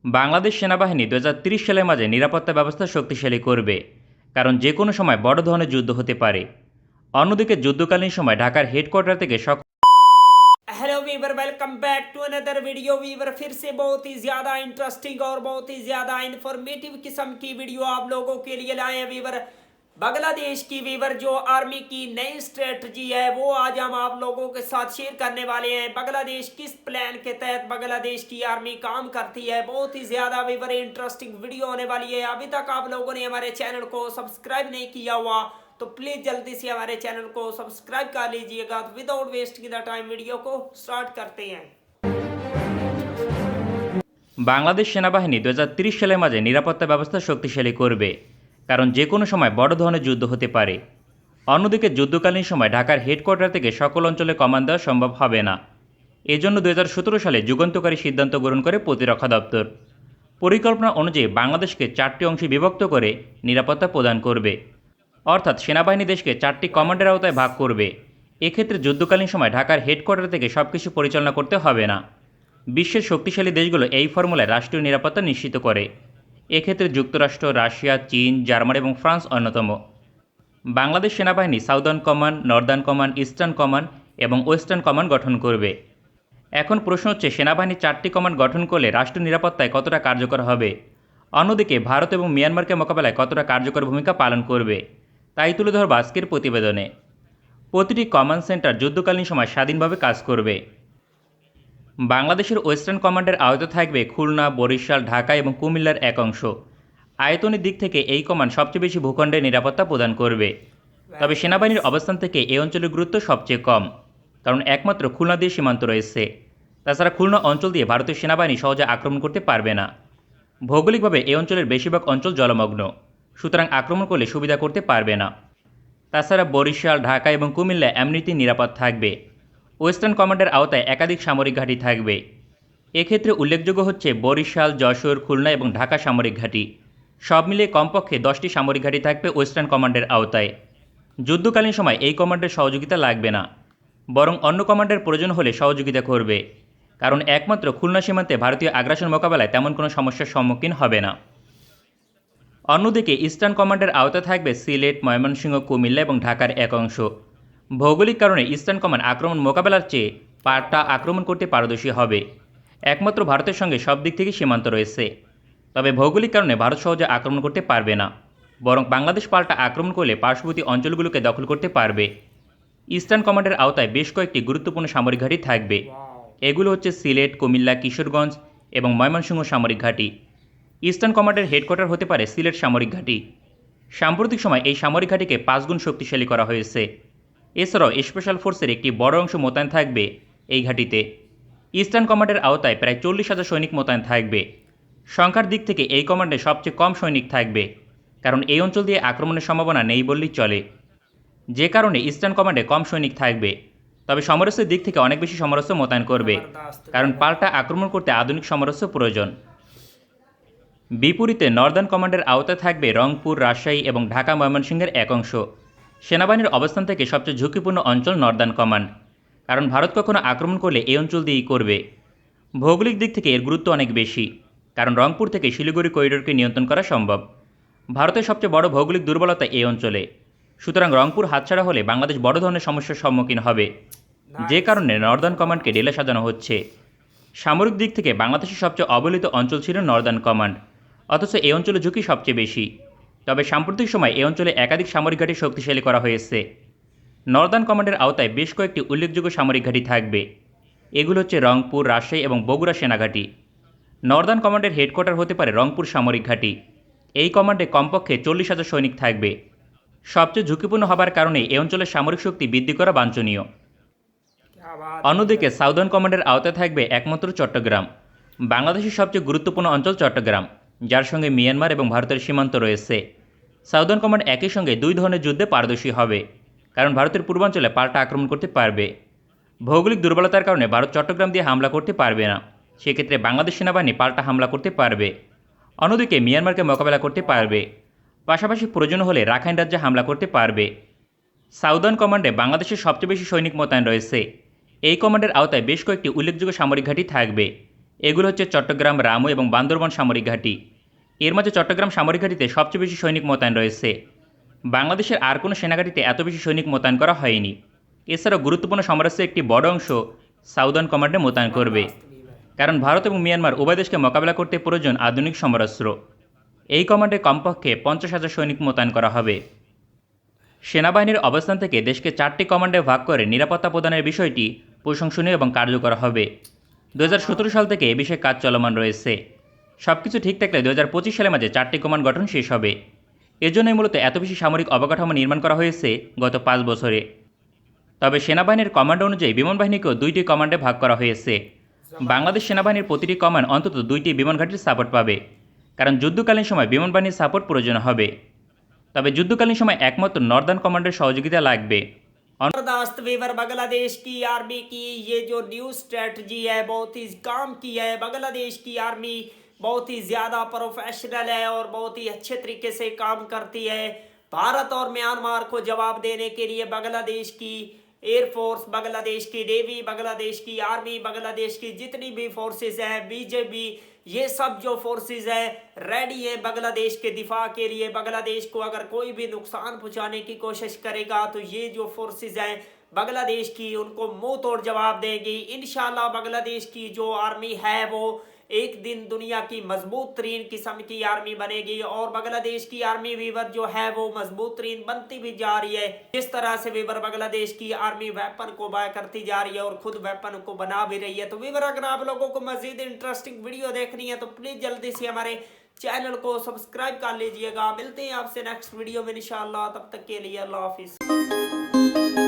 বাংলাদেশ সেনাবাহিনী ২০৩০ সালের মাঝে নিরাপত্তা ব্যবস্থা শক্তিশালী করবে, কারণ যে কোনো সময় বড় ধরনের যুদ্ধ হতে পারে। অন্যদিকে যুদ্ধকালীন সময় ঢাকার হেডকোয়ার্টার থেকে hello viewer, welcome back to another video. Viewer फिर से बहुत ही ज़्यादा इंटरेस्टिंग और बहुत ही ज़्यादा इंफॉर्मेटिव किस्म की वीडियो आप लोगों के लिए लाए हैं वीवर। बांग्लादेश की वीवर जो आर्मी की नई स्ट्रेटजी है वो आज हम आप लोगों के साथ शेयर करने वाले हैं। बांग्लादेश किस प्लान के तहत बांग्लादेश की आर्मी काम करती है, बहुत ही ज़्यादा वीवर इंटरेस्टिंग वीडियो होने वाली है। अभी तक आप लोगों ने हमारे चैनल को सब्सक्राइब नहीं किया हुआ तो प्लीज़ जल्दी से हमारे चैनल को सब्सक्राइब कर लीजिएगा। तो without wasting the time video को स्टार्ट करते हैं। বাংলাদেশ সেনাবাহিনী ২০৩০ সালের মাঝে নিরাপত্তা ব্যবস্থা শক্তিশালী করবে, কারণ যে কোনো সময় বড় ধরনের যুদ্ধ হতে পারে। অন্যদিকে যুদ্ধকালীন সময় ঢাকার হেডকোয়ার্টার থেকে সকল অঞ্চলে কমান্ড দেওয়া সম্ভব হবে না। এজন্য ২০১৭ সালে যুগান্তকারী সিদ্ধান্ত গ্রহণ করে প্রতিরক্ষা দপ্তর। পরিকল্পনা অনুযায়ী বাংলাদেশকে ৪টি অংশে বিভক্ত করে নিরাপত্তা প্রদান করবে, অর্থাৎ সেনাবাহিনী দেশকে ৪টি কমান্ডের আওতায় ভাগ করবে। এক্ষেত্রে যুদ্ধকালীন সময় ঢাকার হেডকোয়ার্টার থেকে সব কিছু পরিচালনা করতে হবে না। বিশ্বের শক্তিশালী দেশগুলো এই ফর্মুলায় রাষ্ট্রীয় নিরাপত্তা নিশ্চিত করে। এক্ষেত্রে যুক্তরাষ্ট্র, রাশিয়া, চীন, জার্মানি এবং ফ্রান্স অন্যতম। বাংলাদেশ সেনাবাহিনী southern command, Northern command, eastern command এবং ওয়েস্টার্ন কমান্ড গঠন করবে। এখন প্রশ্ন হচ্ছে, সেনাবাহিনী ৪টি কমান্ড গঠন করলে রাষ্ট্র নিরাপত্তায় কতটা কার্যকর হবে? অন্যদিকে ভারত এবং মিয়ানমারকে মোকাবেলায় কতটা কার্যকর ভূমিকা পালন করবে, তাই তুলে ধরব আজকের প্রতিবেদনে। প্রতিটি কমান্ড সেন্টার যুদ্ধকালীন সময় স্বাধীনভাবে কাজ করবে। বাংলাদেশের ওয়েস্টার্ন কমান্ডের আওতায় থাকবে খুলনা, বরিশাল, ঢাকা এবং কুমিল্লার এক অংশ। আয়তনের দিক থেকে এই কমান্ড সবচেয়ে বেশি ভূখণ্ডের নিরাপত্তা প্রদান করবে। তবে সেনাবাহিনীর অবস্থান থেকে এই অঞ্চলের গুরুত্ব সবচেয়ে কম, কারণ একমাত্র খুলনা দিয়ে সীমান্ত রয়েছে। তাছাড়া খুলনা অঞ্চল দিয়ে ভারতীয় সেনাবাহিনী সহজে আক্রমণ করতে পারবে না। ভৌগোলিকভাবে এই অঞ্চলের বেশিরভাগ অঞ্চল জলমগ্ন, সুতরাং আক্রমণ করলে সুবিধা করতে পারবে না। তাছাড়া বরিশাল, ঢাকা এবং কুমিল্লা এমনিতে নিরাপদ থাকবে। ওয়েস্টার্ন কমান্ডের আওতায় একাধিক সামরিক ঘাঁটি থাকবে। এক্ষেত্রে উল্লেখযোগ্য হচ্ছে বরিশাল, যশোর, খুলনা এবং ঢাকা সামরিক ঘাঁটি। সব মিলিয়ে কমপক্ষে 10টি সামরিক ঘাঁটি থাকবে ওয়েস্টার্ন কমান্ডের আওতায়। যুদ্ধকালীন সময় এই কমান্ডের সহযোগিতা লাগবে না, বরং অন্য কমান্ডের প্রয়োজন হলে সহযোগিতা করবে, কারণ একমাত্র খুলনা সীমান্তে ভারতীয় আগ্রাসন মোকাবেলায় তেমন কোনো সমস্যার সম্মুখীন হবে না। অন্যদিকে ইস্টার্ন কমান্ডের আওতায় থাকবে সিলেট, ময়মনসিংহ, কুমিল্লা এবং ঢাকার এক অংশ। ভৌগোলিক কারণে ইস্টার্ন কমান্ড আক্রমণ মোকাবেলার চেয়ে পাল্টা আক্রমণ করতে পারদর্শী হবে। একমাত্র ভারতের সঙ্গে সব দিক থেকে সীমান্ত রয়েছে, তবে ভৌগোলিক কারণে ভারত সহজে আক্রমণ করতে পারবে না, বরং বাংলাদেশ পাল্টা আক্রমণ করলে পার্শ্ববর্তী অঞ্চলগুলোকে দখল করতে পারবে। ইস্টার্ন কমান্ডের আওতায় বেশ কয়েকটি গুরুত্বপূর্ণ সামরিক ঘাঁটি থাকবে। এগুলো হচ্ছে সিলেট, কুমিল্লা, কিশোরগঞ্জ এবং ময়মনসিংহ সামরিক ঘাঁটি। ইস্টার্ন কমান্ডের হেডকোয়ার্টার হতে পারে সিলেট সামরিক ঘাঁটি। সাম্প্রতিক সময় এই সামরিক ঘাঁটিকে 5 গুণ শক্তিশালী করা হয়েছে। এছাড়াও স্পেশাল ফোর্সের একটি বড় অংশ মোতায়েন থাকবে এই ঘাঁটিতে। ইস্টার্ন কমান্ডের আওতায় প্রায় 40,000 সৈনিক মোতায়েন থাকবে। সংখ্যার দিক থেকে এই কমান্ডে সবচেয়ে কম সৈনিক থাকবে, কারণ এই অঞ্চল দিয়ে আক্রমণের সম্ভাবনা নেই বললেই চলে। যে কারণে ইস্টার্ন কমান্ডে কম সৈনিক থাকবে, তবে সমরাস্ত্রের দিক থেকে অনেক বেশি সমরাস্ত্র মোতায়েন করবে, কারণ পাল্টা আক্রমণ করতে আধুনিক সমরাস্ত্র প্রয়োজন। বিপরীতে নর্দার্ন কমান্ডের আওতায় থাকবে রংপুর, রাজশাহী এবং ঢাকা ময়মনসিংহের এক অংশ। সেনাবাহিনীর অবস্থান থেকে সবচেয়ে ঝুঁকিপূর্ণ অঞ্চল নর্দার্ন কমান্ড, কারণ ভারত কখনো আক্রমণ করলে এই অঞ্চল দিয়েই করবে। ভৌগোলিক দিক থেকে এর গুরুত্ব অনেক বেশি, কারণ রংপুর থেকে শিলিগুড়ি করিডোরকে নিয়ন্ত্রণ করা সম্ভব। ভারতের সবচেয়ে বড় ভৌগোলিক দুর্বলতা এই অঞ্চলে, সুতরাং রংপুর হাতছাড়া হলে বাংলাদেশ বড় ধরনের সমস্যার সম্মুখীন হবে। যে কারণে নর্দার্ন কমান্ডকে ঢেলে সাজানো হচ্ছে। সামরিক দিক থেকে বাংলাদেশের সবচেয়ে অবহেলিত অঞ্চল ছিল নর্দার্ন কমান্ড, অথচ এই অঞ্চলে ঝুঁকি সবচেয়ে বেশি। তবে সাম্প্রতিক সময় এই অঞ্চলে একাধিক সামরিক ঘাঁটি শক্তিশালী করা হয়েছে। নর্দার্ন কমান্ডের আওতায় বেশ কয়েকটি উল্লেখযোগ্য সামরিক ঘাঁটি থাকবে। এগুলো হচ্ছে রংপুর, রাজশাহী এবং বগুড়া সেনাঘাঁটি। নর্দার্ন কমান্ডের হেডকোয়ার্টার হতে পারে রংপুর সামরিক ঘাঁটি। এই কমান্ডে কমপক্ষে 40,000 সৈনিক থাকবে। সবচেয়ে ঝুঁকিপূর্ণ হবার কারণে এই অঞ্চলের সামরিক শক্তি বৃদ্ধি করা বাঞ্ছনীয়। অন্যদিকে সাউদার্ন কমান্ডের আওতায় থাকবে একমাত্র চট্টগ্রাম। বাংলাদেশের সবচেয়ে গুরুত্বপূর্ণ অঞ্চল চট্টগ্রাম, যার সঙ্গে মিয়ানমার এবং ভারতের সীমান্ত রয়েছে। সাউদার্ন কমান্ড একই সঙ্গে 2 ধরনের যুদ্ধে পারদর্শী হবে, কারণ ভারতের পূর্বাঞ্চলে পাল্টা আক্রমণ করতে পারবে। ভৌগোলিক দুর্বলতার কারণে ভারত চট্টগ্রাম দিয়ে হামলা করতে পারবে না, সেক্ষেত্রে বাংলাদেশ সেনাবাহিনী পাল্টা হামলা করতে পারবে। অন্যদিকে মিয়ানমারকে মোকাবেলা করতে পারবে, পাশাপাশি প্রয়োজন হলে রাখাইন রাজ্যে হামলা করতে পারবে। সাউদার্ন কমান্ডে বাংলাদেশের সবচেয়ে বেশি সৈনিক মোতায়েন রয়েছে। এই কমান্ডের আওতায় বেশ কয়েকটি উল্লেখযোগ্য সামরিক ঘাঁটি থাকবে। এগুলো হচ্ছে চট্টগ্রাম, রামু এবং বান্দরবন সামরিক ঘাঁটি। এর মাঝে চট্টগ্রাম সামরিক ঘাঁটিতে সবচেয়ে বেশি সৈনিক মোতায়েন রয়েছে। বাংলাদেশের আর কোনো সেনাঘাঁটিতে এত বেশি সৈনিক মোতায়েন করা হয়নি। এছাড়াও গুরুত্বপূর্ণ সমরাস্ত্রের একটি বড় অংশ সাউদার্ন কমান্ডে মোতায়েন করবে, কারণ ভারত এবং মিয়ানমার উভয় দেশকে মোকাবেলা করতে প্রয়োজন আধুনিক সমরাস্ত্র। এই কমান্ডে কমপক্ষে 50,000 সৈনিক মোতায়েন করা হবে। সেনাবাহিনীর অবস্থান থেকে দেশকে 4টি কমান্ডে ভাগ করে নিরাপত্তা প্রদানের বিষয়টি প্রশংসনীয় এবং কার্যকর হবে। 2017 সাল থেকে এ বিষয়ে কাজ চলমান রয়েছে। সবকিছু ঠিক থাকলে 2025 সালের মাঝে 4টি কমান্ড গঠন শেষ হবে। এজন্যই মূলত এত বেশি সামরিক অবকাঠামো নির্মাণ করা হয়েছে গত 5 বছরে। তবে সেনাবাহিনীর কমান্ড অনুযায়ী বিমান বাহিনীকেও 2টি কমান্ডে ভাগ করা হয়েছে। বাংলাদেশ সেনাবাহিনীর প্রতিটি কমান্ড অন্তত 2টি বিমান ঘাঁটির সাপোর্ট পাবে, কারণ যুদ্ধকালীন সময় বিমান বাহিনীর সাপোর্ট প্রয়োজন হবে। তবে যুদ্ধকালীন সময় একমাত্র নর্দার্ন কমান্ডের সহযোগিতা লাগবে। जबरदस्त वीवर बांग्लादेश की आर्मी की ये जो न्यू स्ट्रेटजी है बहुत ही काम की है। बांग्लादेश की आर्मी बहुत ही ज़्यादा प्रोफेशनल है और बहुत ही अच्छे तरीके से काम करती है। भारत और म्यांमार को जवाब देने के लिए बांग्लादेश की एयरफोर्स, बांग्लादेश की नेवी, बांग्लादेश की आर्मी, बांग्लादेश की जितनी भी फोर्सेस हैं, बीजेपी, ये सब जो फोर्सेस हैं रेडी है बांग्लादेश के दिफा के लिए। बांग्लादेश को अगर कोई भी नुकसान पहुंचाने की कोशिश करेगा तो ये जो फोर्सेस हैं बांग्लादेश की उनको मुंह तोड़ जवाब देंगी। इंशाल्लाह बांग्लादेश की जो आर्मी है वो एक दिन दुनिया की मजबूत तरीन किस्म की आर्मी बनेगी और बांग्लादेश की आर्मी वीवर जो है वो मजबूत तरीन बनती भी जा रही है। जिस तरह से वीवर बांग्लादेश की आर्मी वेपन को बाय करती जा रही है और खुद वेपन को बना भी रही है। तो वीवर अगर आप लोगों को मजीद इंटरेस्टिंग वीडियो देखनी है तो प्लीज जल्दी से हमारे चैनल को सब्सक्राइब कर लीजिएगा। मिलते हैं आपसे नेक्स्ट वीडियो में इंशाल्लाह, तब तक के लिए अल्लाह हाफिज।